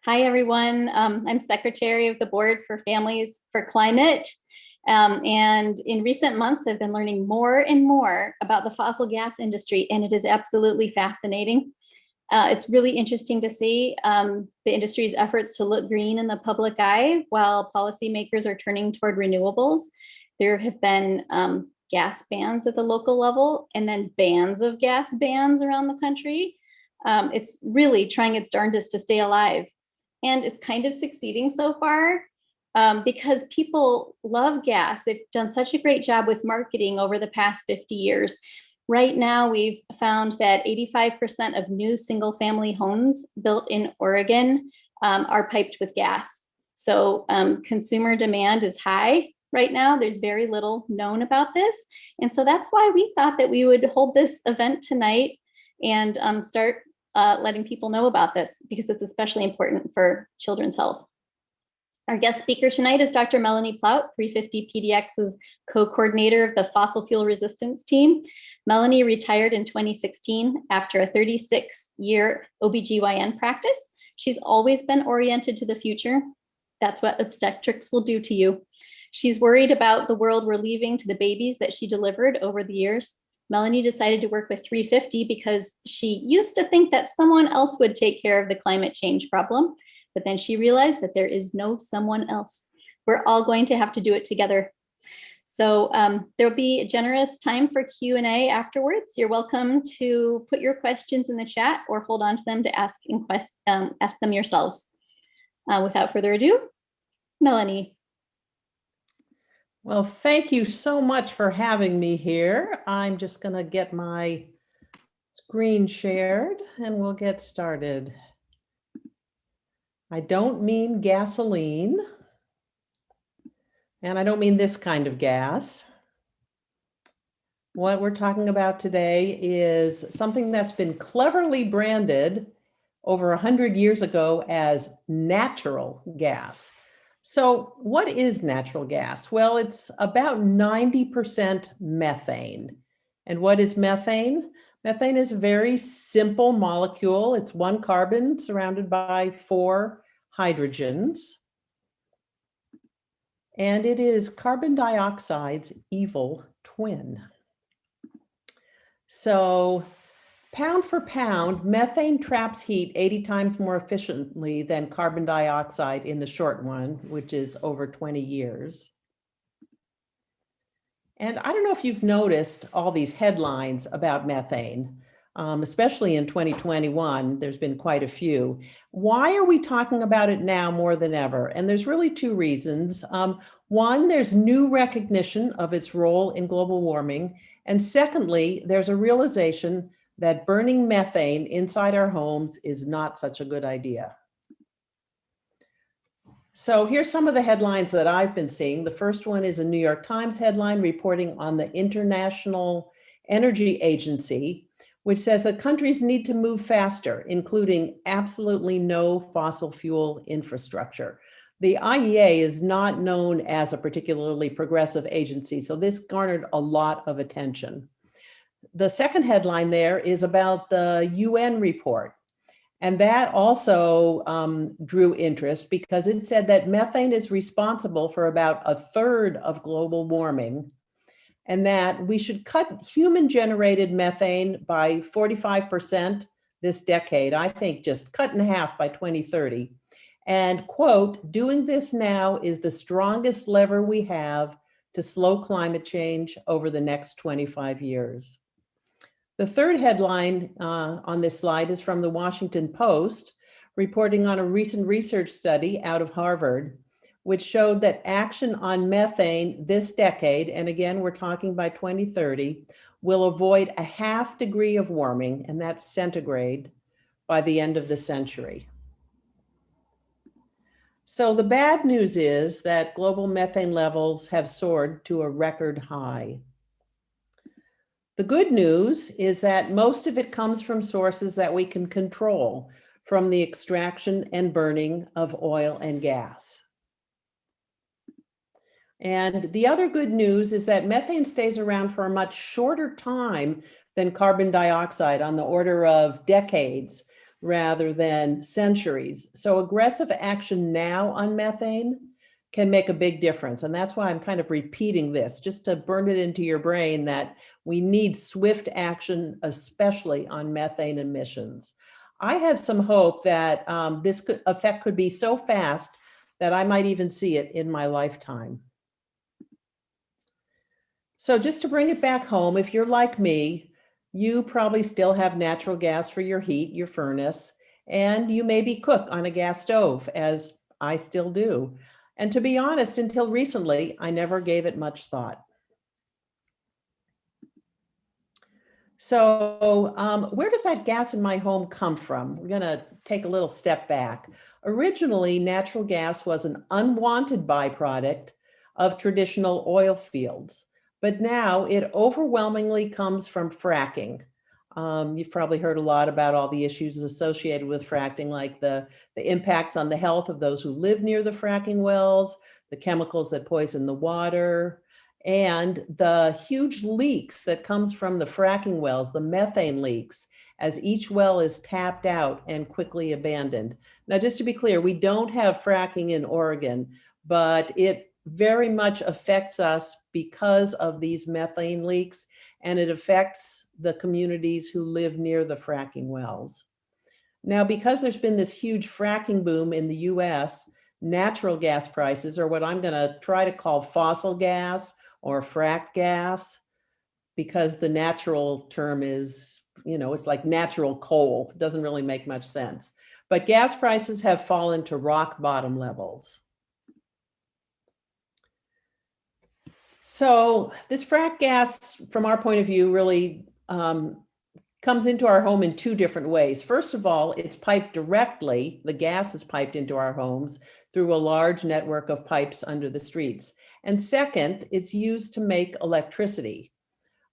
Hi, everyone. I'm Secretary of the Board for Families for Climate. And in recent months, I've been learning more and more about the fossil gas industry, and it is absolutely fascinating. It's really interesting to see the industry's efforts to look green in the public eye while policymakers are turning toward renewables. There have been gas bans at the local level and then bans of gas bans around the country. It's really trying its darndest to stay alive. And it's kind of succeeding so far because people love gas. They've done such a great job with marketing over the past 50 years. Right now, we've found that 85% of new single family homes built in Oregon are piped with gas. So consumer demand is high right now. There's very little known about this. And so that's why we thought that we would hold this event tonight and start letting people know about this, because it's especially important for children's health. Our guest speaker tonight is Dr. Melanie Plaut, 350 PDX's co-coordinator of the fossil fuel resistance team. Melanie retired in 2016 after a 36-year OBGYN practice. She's always been oriented to the future. That's what obstetrics will do to you. She's worried about the world we're leaving to the babies that she delivered over the years. Melanie decided to work with 350 because she used to think that someone else would take care of the climate change problem, but then she realized that there is no someone else. We're all going to have to do it together. So there'll be a generous time for Q&A afterwards. You're welcome to put your questions in the chat or hold on to them to ask them yourselves. Without further ado, Melanie. Well, thank you so much for having me here. I'm just going to get my screen shared and we'll get started. I don't mean gasoline, and I don't mean this kind of gas. What we're talking about today is something that's been cleverly branded over 100 years ago as natural gas. So what is natural gas? Well, it's about 90% methane. And what is methane? Methane is a very simple molecule. It's one carbon surrounded by 4 hydrogens. And it is carbon dioxide's evil twin. So pound for pound, methane traps heat 80 times more efficiently than carbon dioxide in the short run, which is over 20 years. And I don't know if you've noticed all these headlines about methane, especially in 2021, there's been quite a few. Why are we talking about it now more than ever? And there's really 2 reasons. One, there's new recognition of its role in global warming. And secondly, there's a realization that burning methane inside our homes is not such a good idea. So here's some of the headlines that I've been seeing. The first one is a New York Times headline reporting on the International Energy Agency, which says that countries need to move faster, including absolutely no fossil fuel infrastructure. The IEA is not known as a particularly progressive agency, so this garnered a lot of attention. The second headline there is about the UN report. And that also drew interest because it said that methane is responsible for about 1/3 of global warming, and that we should cut human-generated methane by 45% this decade. I think just cut in half by 2030. And quote, doing this now is the strongest lever we have to slow climate change over the next 25 years. The third headline on this slide is from the Washington Post, reporting on a recent research study out of Harvard, which showed that action on methane this decade, and again, we're talking by 2030, will avoid a 1/2 degree of warming, and that's centigrade, by the end of the century. So the bad news is that global methane levels have soared to a record high. The good news is that most of it comes from sources that we can control, from the extraction and burning of oil and gas. And the other good news is that methane stays around for a much shorter time than carbon dioxide, on the order of decades. rather than centuries. So aggressive action now on methane can make a big difference. And that's why I'm kind of repeating this, just to burn it into your brain that we need swift action, especially on methane emissions. I have some hope that this effect could be so fast that I might even see it in my lifetime. So just to bring it back home, if you're like me, you probably still have natural gas for your heat, your furnace, and you maybe cook on a gas stove, as I still do. And to be honest, until recently, I never gave it much thought. So where does that gas in my home come from? We're going to take a little step back. Originally, natural gas was an unwanted byproduct of traditional oil fields, but now it overwhelmingly comes from fracking. You've probably heard a lot about all the issues associated with fracking, like the impacts on the health of those who live near the fracking wells, the chemicals that poison the water, and the huge leaks that comes from the fracking wells, the methane leaks, as each well is tapped out and quickly abandoned. Now, just to be clear, we don't have fracking in Oregon, but it very much affects us because of these methane leaks, and it affects the communities who live near the fracking wells. Now, because there's been this huge fracking boom in the US, natural gas prices, or what I'm going to try to call fossil gas or fracked gas, because the natural term is, it's like natural coal. It doesn't really make much sense. But gas prices have fallen to rock bottom levels. So this frack gas, from our point of view, really comes into our home in two different ways. First of all, it's piped directly, the gas is piped into our homes through a large network of pipes under the streets. And second, it's used to make electricity.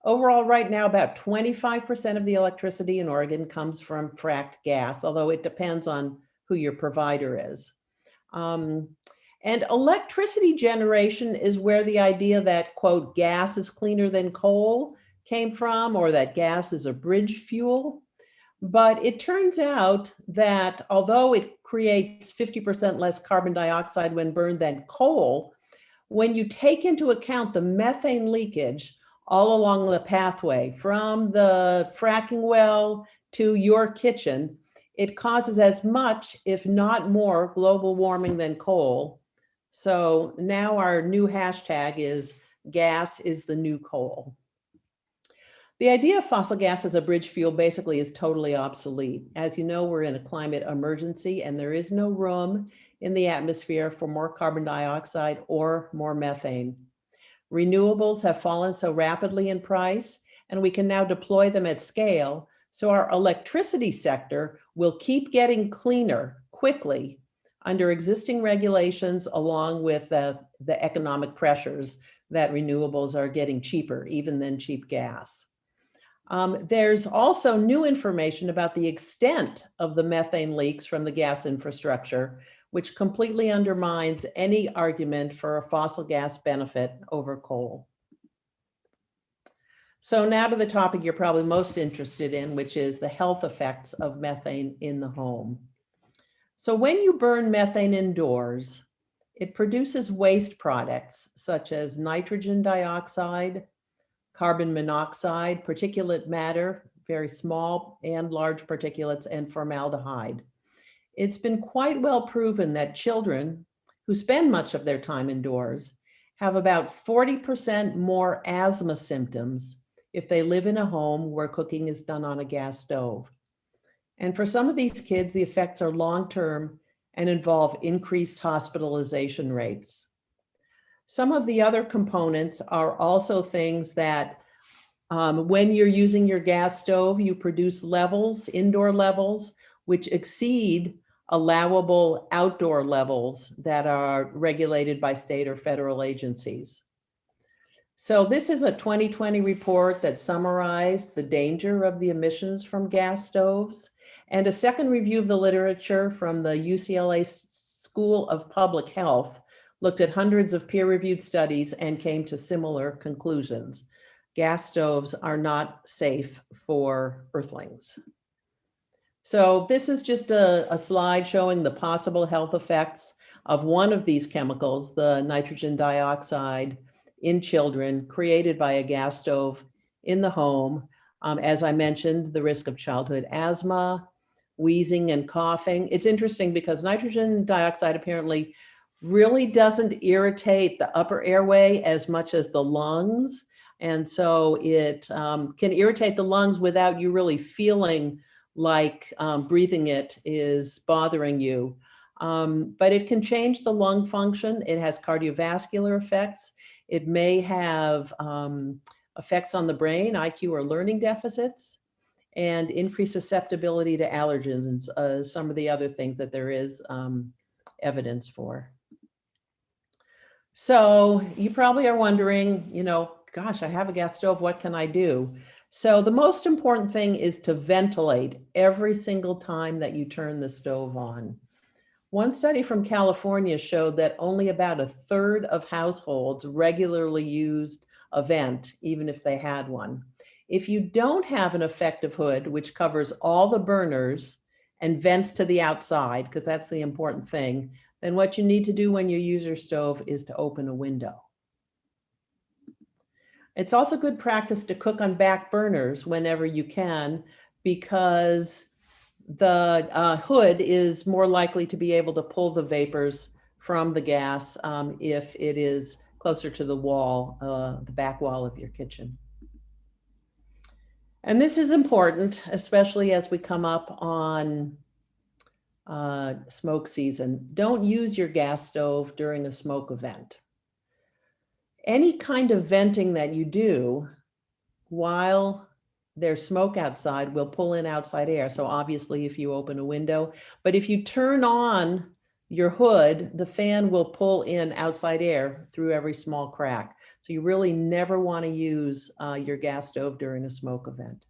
Overall, right now, about 25% of the electricity in Oregon comes from fracked gas, although it depends on who your provider is. And electricity generation is where the idea that, quote, gas is cleaner than coal came from, or that gas is a bridge fuel. But it turns out that although it creates 50% less carbon dioxide when burned than coal, when you take into account the methane leakage all along the pathway from the fracking well to your kitchen, it causes as much, if not more, global warming than coal. So now our new hashtag is gas is the new coal. The idea of fossil gas as a bridge fuel basically is totally obsolete. As you know, we're in a climate emergency and there is no room in the atmosphere for more carbon dioxide or more methane. Renewables have fallen so rapidly in price, and we can now deploy them at scale. So our electricity sector will keep getting cleaner quickly under existing regulations, along with the economic pressures that renewables are getting cheaper, even than cheap gas. There's also new information about the extent of the methane leaks from the gas infrastructure, which completely undermines any argument for a fossil gas benefit over coal. So now to the topic you're probably most interested in, which is the health effects of methane in the home. So when you burn methane indoors, it produces waste products such as nitrogen dioxide, carbon monoxide, particulate matter, very small and large particulates, and formaldehyde. It's been quite well proven that children who spend much of their time indoors have about 40% more asthma symptoms if they live in a home where cooking is done on a gas stove. And for some of these kids, the effects are long-term and involve increased hospitalization rates. Some of the other components are also things that when you're using your gas stove, you produce levels, indoor levels, which exceed allowable outdoor levels that are regulated by state or federal agencies. So this is a 2020 report that summarized the danger of the emissions from gas stoves, and a second review of the literature from the UCLA School of Public Health looked at hundreds of peer-reviewed studies and came to similar conclusions. Gas stoves are not safe for earthlings. So this is just a slide showing the possible health effects of one of these chemicals, the nitrogen dioxide in children created by a gas stove in the home. As I mentioned, the risk of childhood asthma, wheezing and coughing. It's interesting because nitrogen dioxide apparently really doesn't irritate the upper airway as much as the lungs. And so it can irritate the lungs without you really feeling like breathing it is bothering you. But it can change the lung function. It has cardiovascular effects. It may have effects on the brain, IQ or learning deficits, and increased susceptibility to allergens, some of the other things that there is evidence for. So you probably are wondering, gosh, I have a gas stove, what can I do? So the most important thing is to ventilate every single time that you turn the stove on. One study from California showed that only about a third of households regularly used a vent, even if they had one. If you don't have an effective hood, which covers all the burners and vents to the outside, because that's the important thing, then what you need to do when you use your stove is to open a window. It's also good practice to cook on back burners whenever you can, because the hood is more likely to be able to pull the vapors from the gas if it is closer to the wall, the back wall of your kitchen. And this is important, especially as we come up on smoke season. Don't use your gas stove during a smoke event. Any kind of venting that you do while there's smoke outside will pull in outside air. So obviously if you open a window, but if you turn on your hood, the fan will pull in outside air through every small crack. So you really never want to use your gas stove during a smoke event.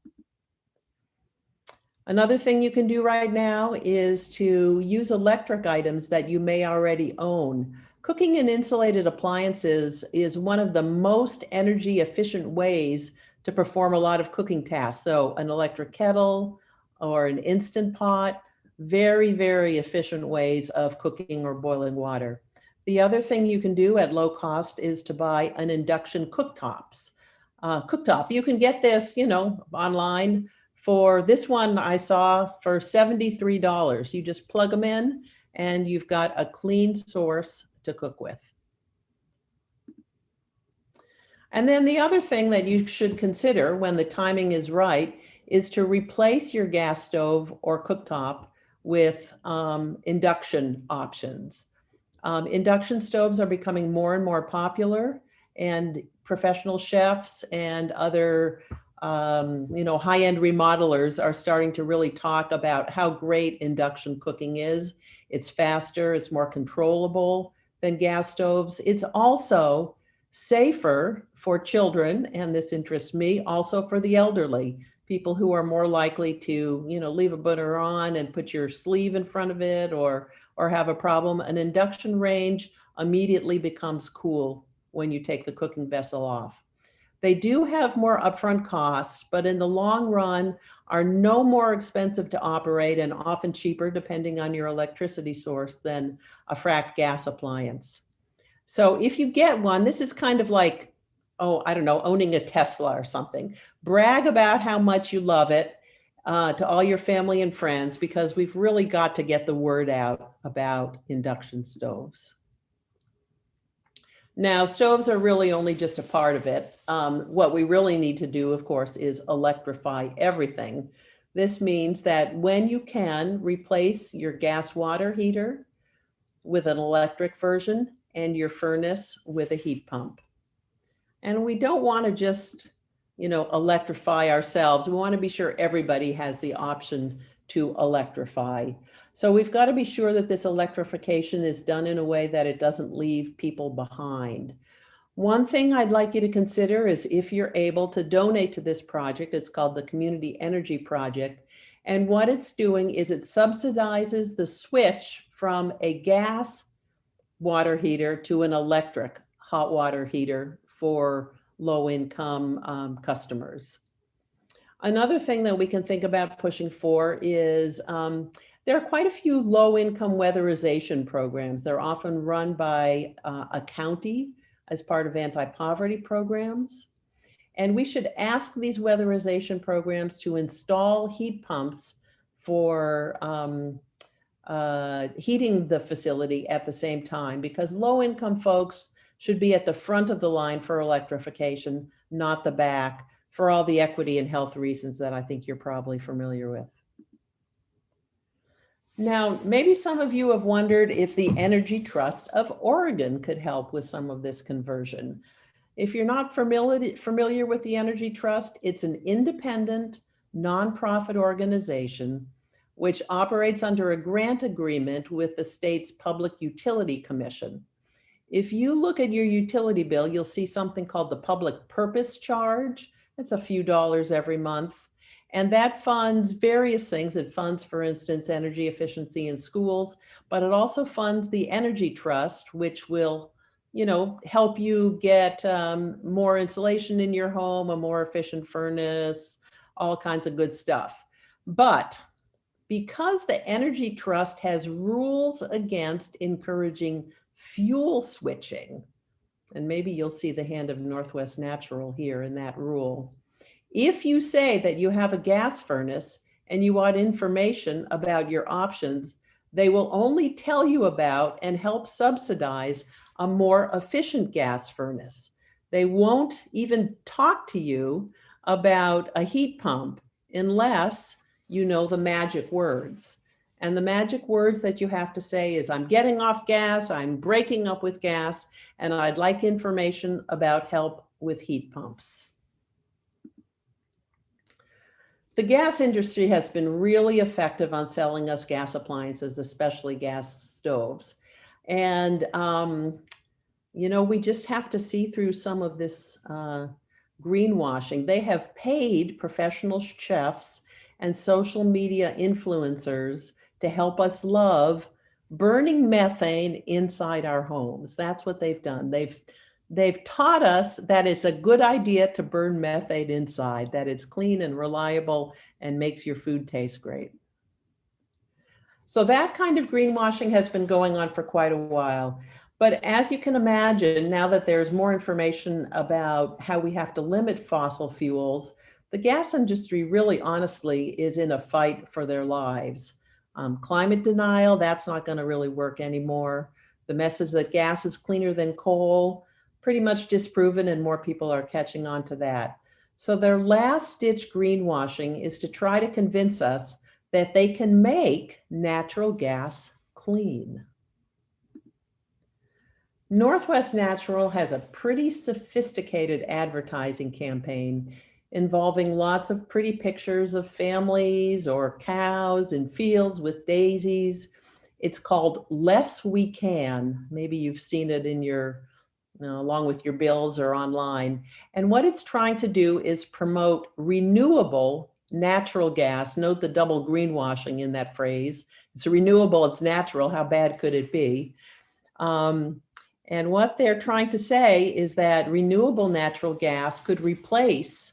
Another thing you can do right now is to use electric items that you may already own. Cooking in insulated appliances is one of the most energy efficient ways to perform a lot of cooking tasks. So an electric kettle or an Instant Pot, very, very efficient ways of cooking or boiling water. The other thing you can do at low cost is to buy an induction cooktop. You can get this, online. For this one, I saw for $73. You just plug them in and you've got a clean source to cook with. And then the other thing that you should consider when the timing is right is to replace your gas stove or cooktop with induction options. Induction stoves are becoming more and more popular, and professional chefs and other high-end remodelers are starting to really talk about how great induction cooking is. It's faster, it's more controllable than gas stoves. It's also safer for children, and this interests me, also for the elderly, people who are more likely to, leave a burner on and put your sleeve in front of it or have a problem. An induction range immediately becomes cool when you take the cooking vessel off. They do have more upfront costs, but in the long run are no more expensive to operate and often cheaper depending on your electricity source than a fracked gas appliance. So if you get one, this is kind of like, owning a Tesla or something. Brag about how much you love it to all your family and friends, because we've really got to get the word out about induction stoves. Now, stoves are really only just a part of it. What we really need to do, of course, is electrify everything. This means that when you can, replace your gas water heater with an electric version and your furnace with a heat pump. And we don't want to just, electrify ourselves. We want to be sure everybody has the option to electrify. So we've got to be sure that this electrification is done in a way that it doesn't leave people behind. One thing I'd like you to consider is if you're able to donate to this project. It's called the Community Energy Project. And what it's doing is it subsidizes the switch from a gas water heater to an electric hot water heater for low-income customers. Another thing that we can think about pushing for is there are quite a few low-income weatherization programs. They're often run by a county as part of anti-poverty programs. And we should ask these weatherization programs to install heat pumps for heating the facility at the same time, because low-income folks should be at the front of the line for electrification, not the back, for all the equity and health reasons that I think you're probably familiar with. Now, maybe some of you have wondered if the Energy Trust of Oregon could help with some of this conversion. If you're not familiar with the Energy Trust, it's an independent, nonprofit organization which operates under a grant agreement with the state's Public Utility Commission. If you look at your utility bill, you'll see something called the Public Purpose Charge. It's a few dollars every month. And that funds various things. It funds, for instance, energy efficiency in schools, but it also funds the Energy Trust, which will, help you get more insulation in your home, a more efficient furnace, all kinds of good stuff. But because the Energy Trust has rules against encouraging fuel switching, and maybe you'll see the hand of Northwest Natural here in that rule. If you say that you have a gas furnace and you want information about your options, they will only tell you about and help subsidize a more efficient gas furnace. They won't even talk to you about a heat pump unless you know the magic words. And the magic words that you have to say is, I'm getting off gas, I'm breaking up with gas, and I'd like information about help with heat pumps. The gas industry has been really effective on selling us gas appliances, especially gas stoves. And, we just have to see through some of this greenwashing. They have paid professional chefs and social media influencers to help us love burning methane inside our homes. That's what they've done. They've taught us that it's a good idea to burn methane inside, that it's clean and reliable and makes your food taste great. So that kind of greenwashing has been going on for quite a while. But as you can imagine, now that there's more information about how we have to limit fossil fuels, the gas industry really honestly is in a fight for their lives. Climate denial, that's not going to really work anymore. The message that gas is cleaner than coal, pretty much disproven, and more people are catching on to that. So their last ditch greenwashing is to try to convince us that they can make natural gas clean. Northwest Natural has a pretty sophisticated advertising campaign involving lots of pretty pictures of families or cows in fields with daisies. It's called Less We Can. Maybe you've seen it in your, along with your bills or online. And what it's trying to do is promote renewable natural gas. Note the double greenwashing in that phrase. It's renewable, it's natural. How bad could it be? And what they're trying to say is that renewable natural gas could replace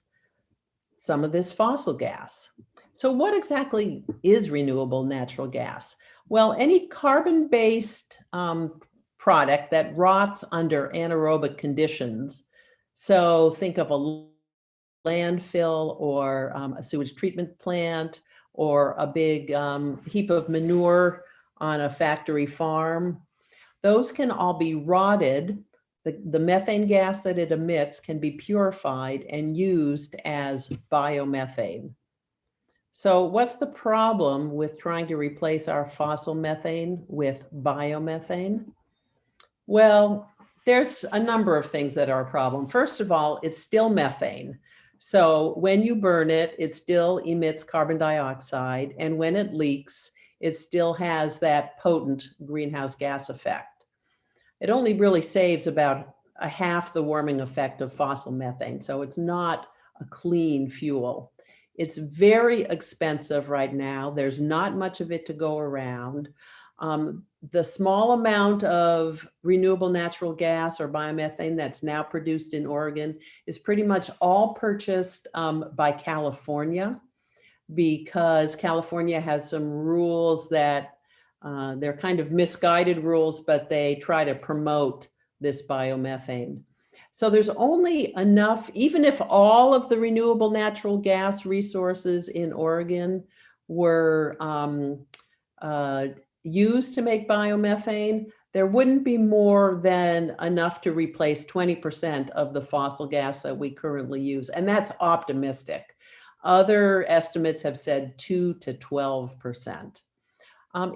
some of this fossil gas. So what exactly is renewable natural gas? Well, any carbon-based product that rots under anaerobic conditions. So think of a landfill or a sewage treatment plant or a big heap of manure on a factory farm. Those can all be rotted. The methane gas that it emits can be purified and used as biomethane. So what's the problem with trying to replace our fossil methane with biomethane? Well, there's a number of things that are a problem. First of all, it's still methane. So when you burn it, it still emits carbon dioxide. And when it leaks, it still has that potent greenhouse gas effect. It only really saves about a half the warming effect of fossil methane. So it's not a clean fuel. It's very expensive right now. There's not much of it to go around. The small amount of renewable natural gas or biomethane that's now produced in Oregon is pretty much all purchased by California, because California has some rules that they're kind of misguided rules, but they try to promote this biomethane. So there's only enough, even if all of the renewable natural gas resources in Oregon were used to make biomethane, there wouldn't be more than enough to replace 20% of the fossil gas that we currently use. And that's optimistic. Other estimates have said 2 to 12%.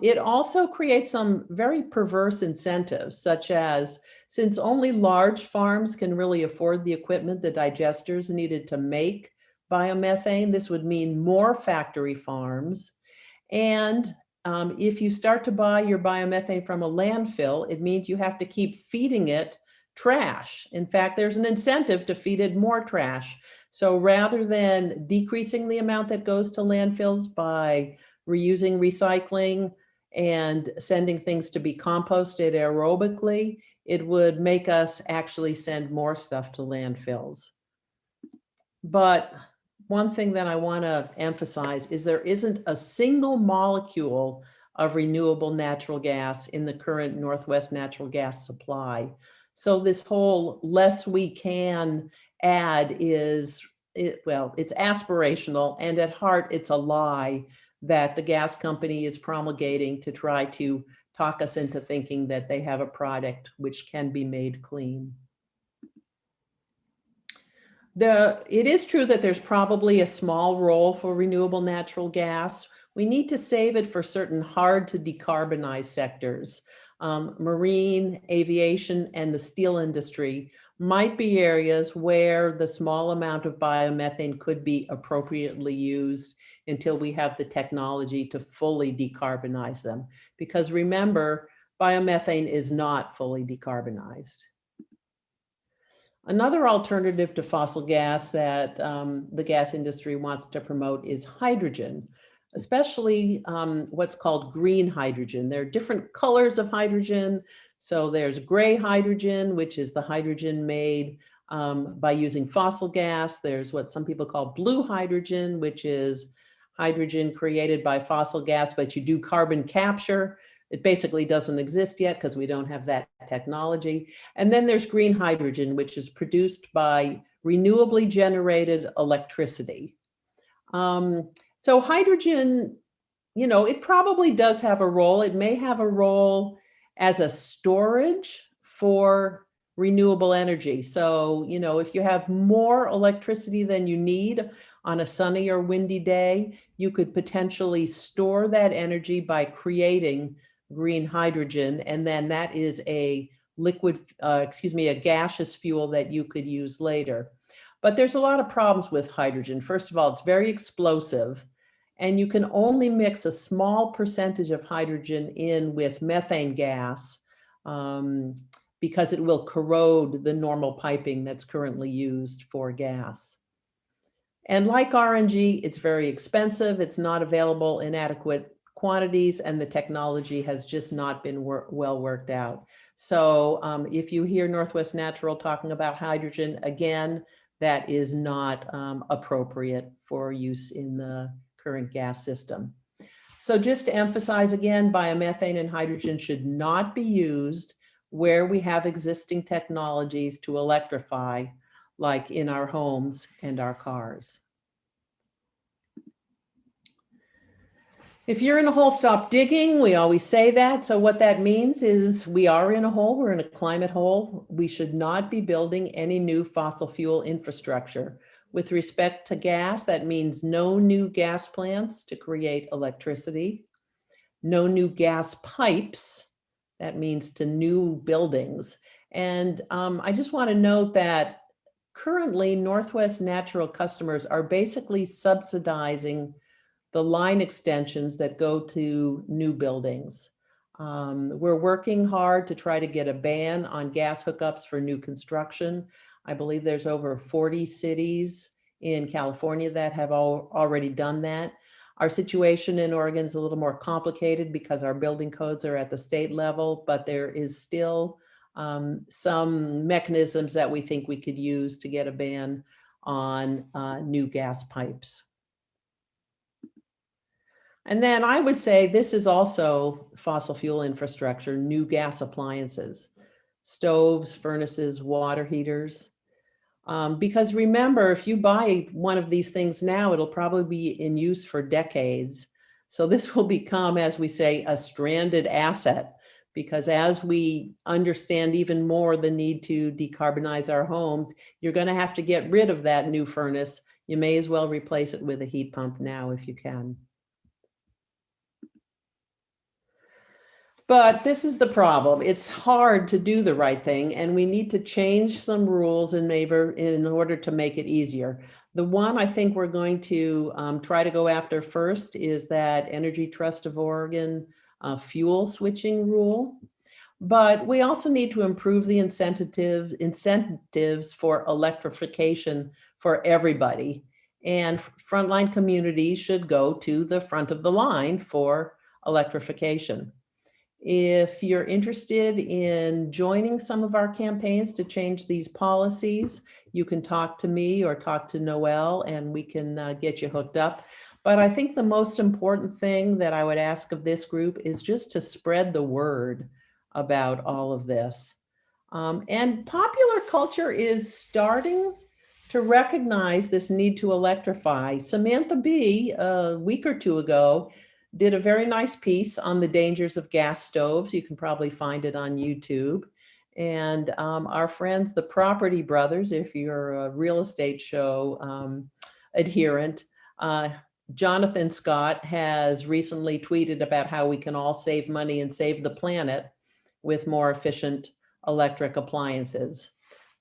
It also creates some very perverse incentives, such as, since only large farms can really afford the equipment, the digesters needed to make biomethane, this would mean more factory farms. And if you start to buy your biomethane from a landfill, it means you have to keep feeding it trash. In fact, there's an incentive to feed it more trash. So rather than decreasing the amount that goes to landfills by reusing, recycling, and sending things to be composted aerobically, it would make us actually send more stuff to landfills. But one thing that I want to emphasize is there isn't a single molecule of renewable natural gas in the current Northwest natural gas supply. So this whole less we can add is, well, it's aspirational, and at heart, it's a lie that the gas company is promulgating to try to talk us into thinking that they have a product which can be made clean. It is true that there's probably a small role for renewable natural gas. We need to save it for certain hard to decarbonize sectors. Marine, aviation, and the steel industry might be areas where the small amount of biomethane could be appropriately used until we have the technology to fully decarbonize them. Because remember, biomethane is not fully decarbonized. Another alternative to fossil gas that the gas industry wants to promote is hydrogen, especially what's called green hydrogen. There are different colors of hydrogen. So there's gray hydrogen, which is the hydrogen made by using fossil gas. There's what some people call blue hydrogen, which is hydrogen created by fossil gas, but you do carbon capture. It basically doesn't exist yet because we don't have that technology. And then there's green hydrogen, which is produced by renewably generated electricity. So hydrogen, you know, it probably does have a role. It may have a role as a storage for renewable energy. So, you know, if you have more electricity than you need on a sunny or windy day, you could potentially store that energy by creating green hydrogen, and then that is a liquid, a gaseous fuel that you could use later. But there's a lot of problems with hydrogen. First of all, it's very explosive, and you can only mix a small percentage of hydrogen in with methane gas because it will corrode the normal piping that's currently used for gas. And like RNG, it's very expensive. It's not available in adequate quantities, and the technology has just not been well worked out. So if you hear Northwest Natural talking about hydrogen, again, that is not appropriate for use in the current gas system. So just to emphasize again, biomethane and hydrogen should not be used where we have existing technologies to electrify, like in our homes and our cars. If you're in a hole, stop digging. We always say that. So what that means is we are in a hole, we're in a climate hole. We should not be building any new fossil fuel infrastructure. With respect to gas, that means no new gas plants to create electricity, no new gas pipes. That means to new buildings. And I just want to note that currently Northwest Natural customers are basically subsidizing the line extensions that go to new buildings. We're working hard to try to get a ban on gas hookups for new construction. I believe there's over 40 cities in California that have already done that. Our situation in Oregon is a little more complicated because our building codes are at the state level, but there is still some mechanisms that we think we could use to get a ban on new gas pipes. And then I would say this is also fossil fuel infrastructure, new gas appliances, stoves, furnaces, water heaters. Because remember, if you buy one of these things now, it'll probably be in use for decades. So this will become, as we say, a stranded asset, because as we understand even more the need to decarbonize our homes, you're going to have to get rid of that new furnace. You may as well replace it with a heat pump now if you can. But this is the problem. It's hard to do the right thing, and we need to change some rules in order to make it easier. The one I think we're going to try to go after first is that Energy Trust of Oregon fuel switching rule. But we also need to improve the incentives for electrification for everybody. And frontline communities should go to the front of the line for electrification. If you're interested in joining some of our campaigns to change these policies, you can talk to me or talk to Noelle and we can get you hooked up. But I think the most important thing that I would ask of this group is just to spread the word about all of this. And popular culture is starting to recognize this need to electrify. Samantha Bee, a week or two ago, did a very nice piece on the dangers of gas stoves. You can probably find it on YouTube. And our friends, the Property Brothers, if you're a real estate show adherent, Jonathan Scott has recently tweeted about how we can all save money and save the planet with more efficient electric appliances.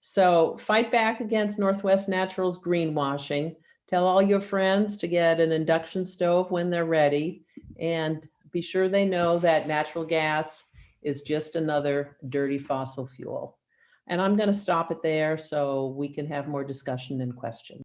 So fight back against Northwest Natural's greenwashing. Tell all your friends to get an induction stove when they're ready, and be sure they know that natural gas is just another dirty fossil fuel. And I'm going to stop it there so we can have more discussion and questions.